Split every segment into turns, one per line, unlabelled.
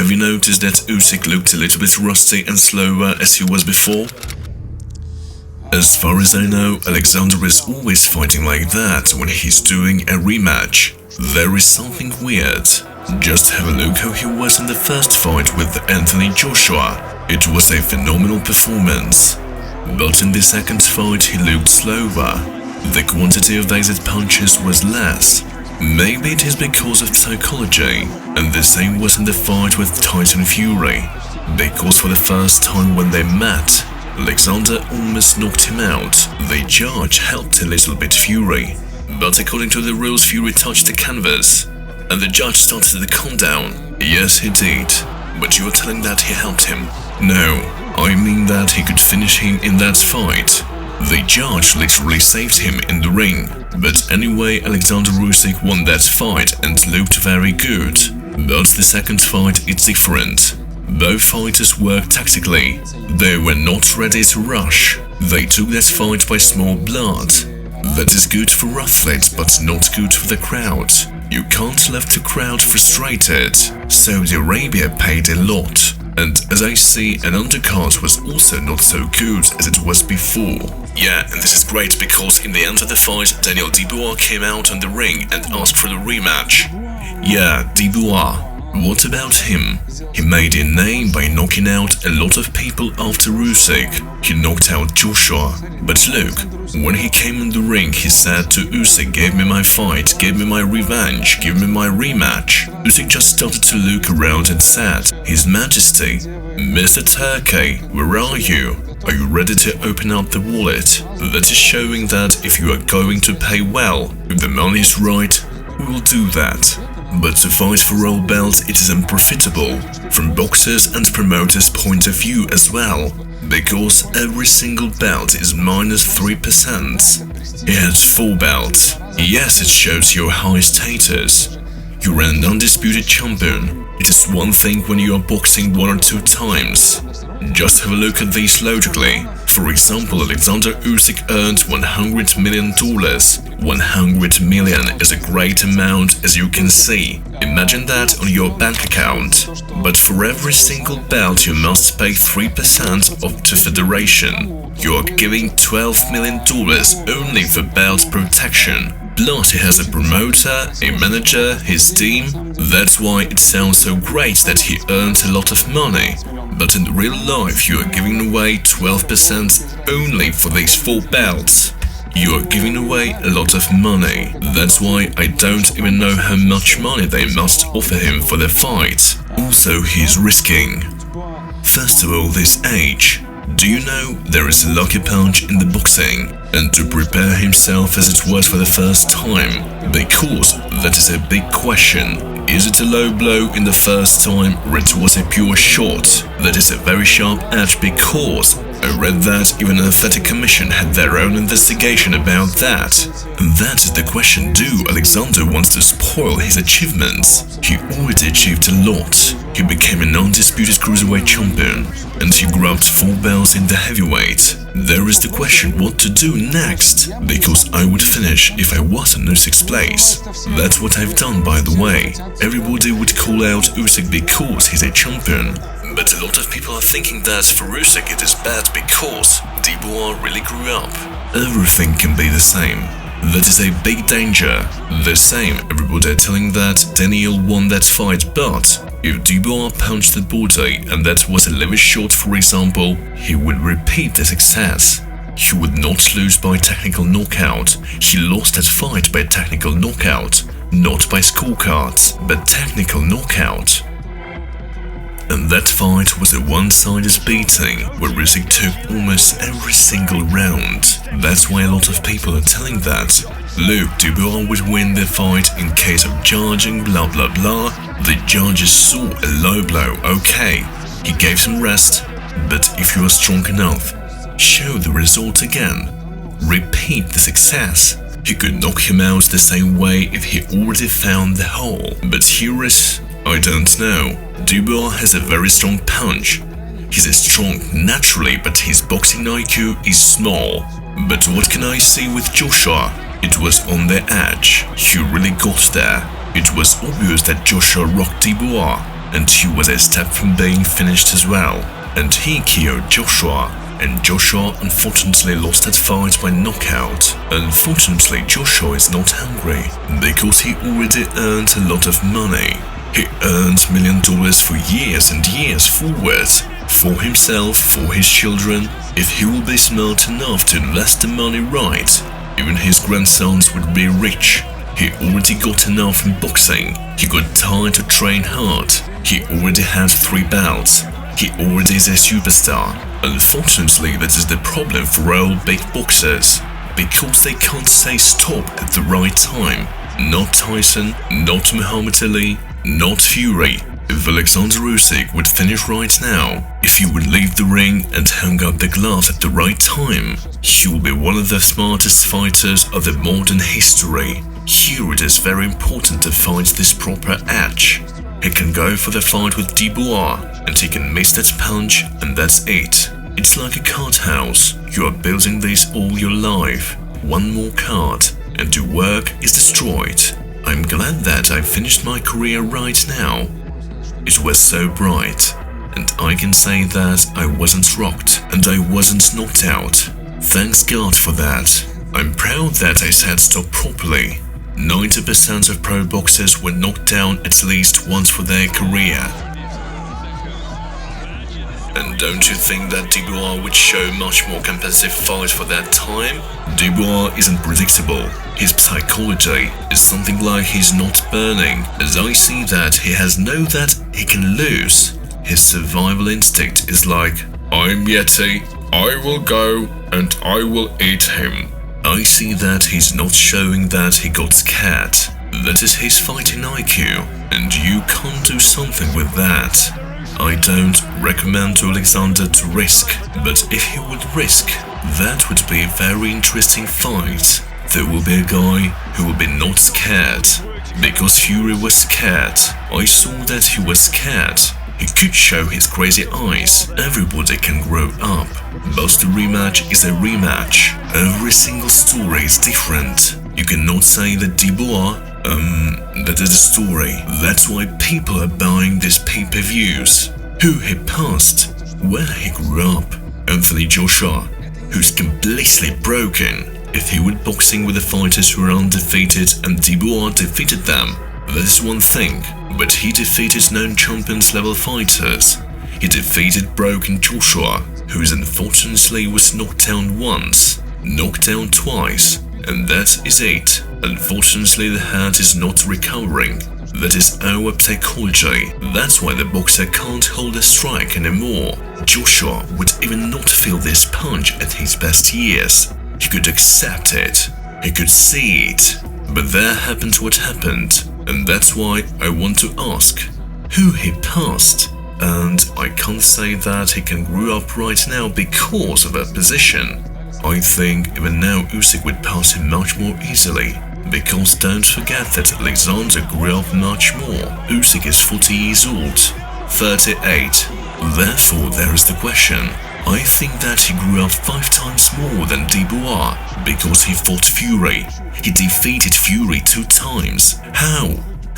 Have you noticed that Usyk looked a little bit rusty and slower as he was before? As far as I know, Oleksandr is always fighting like that when he's doing a rematch. There is something weird. Just have a look how he was in the first fight with Anthony Joshua. It was a phenomenal performance. But in the second fight he looked slower. The quantity of exit punches was less. Maybe it is because of psychology, and the same was in the fight with Tyson Fury. Because for the first time when they met, Oleksandr almost knocked him out. The judge helped a little bit Fury, but according to the rules Fury touched the canvas, and the judge started the countdown. Yes, he did, but you are telling that he helped him. No, I mean that he could finish him in that fight. The judge literally saved him in the ring. But anyway, Oleksandr Usyk won that fight and looked very good. But the second fight it's different. Both fighters worked tactically. They were not ready to rush. They took that fight by small blood. That is good for athletes, but not good for the crowd. You can't leave the crowd frustrated. Saudi Arabia paid a lot. And as I see, an undercard was also not so good as it was before. Yeah, and this is great because in the end of the fight, Dubois came out on the ring and asked for the rematch. Yeah, Dubois. What about him? He made a name by knocking out a lot of people after Usyk. He knocked out Joshua. But look, when he came in the ring, he said to Usyk, "Give me my fight, give me my revenge, give me my rematch." Usyk just started to look around and said, "His Majesty, Mr. Turkey, where are you? Are you ready to open up the wallet?" That is showing that if you are going to pay well, if the money is right, we will do that. But to fight for all belts, it is unprofitable, from boxers and promoters' point of view as well, because every single belt is minus 3%. He had 4 belts. Yes, it shows your high status. You're an undisputed champion. It is one thing when you are boxing 1 or 2 times. Just have a look at these logically. For example, Oleksandr Usyk earned $100 million. 100 million is a great amount, as you can see. Imagine that on your bank account. But for every single belt you must pay 3% of the federation. You are giving $12 million only for belt protection. Plus he has a promoter, a manager, his team. That's why it sounds so great that he earns a lot of money. But in real life you are giving away 12% only for these 4 belts. You are giving away a lot of money. That's why I don't even know how much money they must offer him for the fight. Also, he's risking. First of all, this age. Do you know there is a lucky punch in the boxing? And to prepare himself as it was for the first time, because that is a big question. Is it a low blow in the first time or it was a pure shot? That is a very sharp edge because I read that even an athletic commission had their own investigation about that. And that is the question, do Oleksandr wants to spoil his achievements? He already achieved a lot. He became an undisputed cruiserweight champion and he grabbed 4 belts in the heavyweight. There is the question what to do next, because I would finish if I was in Usyk's place. That's what I've done, by the way. Everybody would call out Usyk because he's a champion. But a lot of people are thinking that for Usyk it is bad because Dubois really grew up. Everything can be the same. That is a big danger. The same, everybody are telling that Daniel won that fight, but if Dubois punched the body and that was a liver shot, for example, he would repeat the success. He would not lose by technical knockout. He lost that fight by technical knockout, not by scorecards, but technical knockout. And that fight was a one-sided beating, where Usyk took almost every single round. That's why a lot of people are telling that. Look, Dubois would win the fight in case of charging, blah blah blah. The judges saw a low blow, okay. He gave some rest, but if you are strong enough, show the result again. Repeat the success. He could knock him out the same way if he already found the hole. But here is, I don't know. Dubois has a very strong punch. He's strong naturally, but his boxing IQ is small. But what can I see with Joshua? It was on the edge. He really got there. It was obvious that Joshua rocked Dubois. and he was a step from being finished as well. And he KO'd Joshua, and Joshua unfortunately lost that fight by knockout. Unfortunately, Joshua is not hungry, because he already earned a lot of money. He earned $1 million for years and years forward, for himself, for his children. If he will be smart enough to invest the money right, even his grandsons would be rich. He already got enough from boxing, he got time to train hard, he already had 3 belts, he already is a superstar. Unfortunately, that is the problem for all big boxers, because they can't say stop at the right time. Not Tyson, not Muhammad Ali, not Fury. If Oleksandr Usyk would finish right now, if he would leave the ring and hang up the gloves at the right time, he will be one of the smartest fighters of the modern history. Here it is very important to find this proper edge. He can go for the fight with Dubois, and he can miss that punch, and that's it. It's like a card house. You are building this all your life. One more card, and your work is destroyed. I'm glad that I finished my career right now. It was so bright, and I can say that I wasn't rocked, and I wasn't knocked out. Thanks God for that. I'm proud that I said stop properly. 90% of pro boxers were knocked down at least once for their career. And don't you think that Dubois would show much more competitive fight for that time? Dubois isn't predictable. His psychology is something like he's not burning. As I see that, he has know that he can lose. His survival instinct is like, I'm Yeti, I will go and I will eat him. I see that he's not showing that he got scared. That is his fighting IQ, and you can't do something with that. I don't recommend to Oleksandr to risk, but if he would risk, that would be a very interesting fight. There will be a guy who will be not scared, because Fury was scared. I saw that he was scared. He could show his crazy eyes. Everybody can grow up, but the rematch is a rematch. Every single story is different. You cannot say that Dubois, that is a story. That's why people are buying these pay-per-views. Who he passed, where he grew up. Anthony Joshua, who's completely broken. If he were boxing with the fighters who are undefeated and Dubois defeated them, that is one thing, but he defeated non-champions level fighters. He defeated broken Joshua, who unfortunately was knocked down once, knocked down twice, and that is it. Unfortunately, the head is not recovering. That is our psychology. That's why the boxer can't hold a strike anymore. Joshua would even not feel this punch at his best years. He could accept it. He could see it. But there happened what happened. And that's why I want to ask, who he passed? And I can't say that he can grow up right now because of a position. I think even now Usyk would pass him much more easily. Because don't forget that Oleksandr grew up much more. Usyk is 40 years old, 38. Therefore, there is the question. I think that he grew up 5 times more than Dubois, because he fought Fury. He defeated Fury 2 times. How?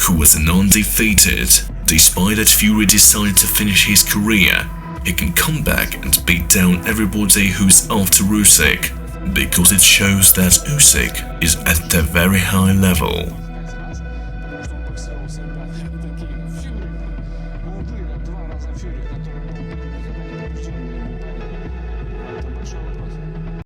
Who was undefeated? Despite that Fury decided to finish his career, he can come back and beat down everybody who's after Usyk, because it shows that Usyk is at a very high level.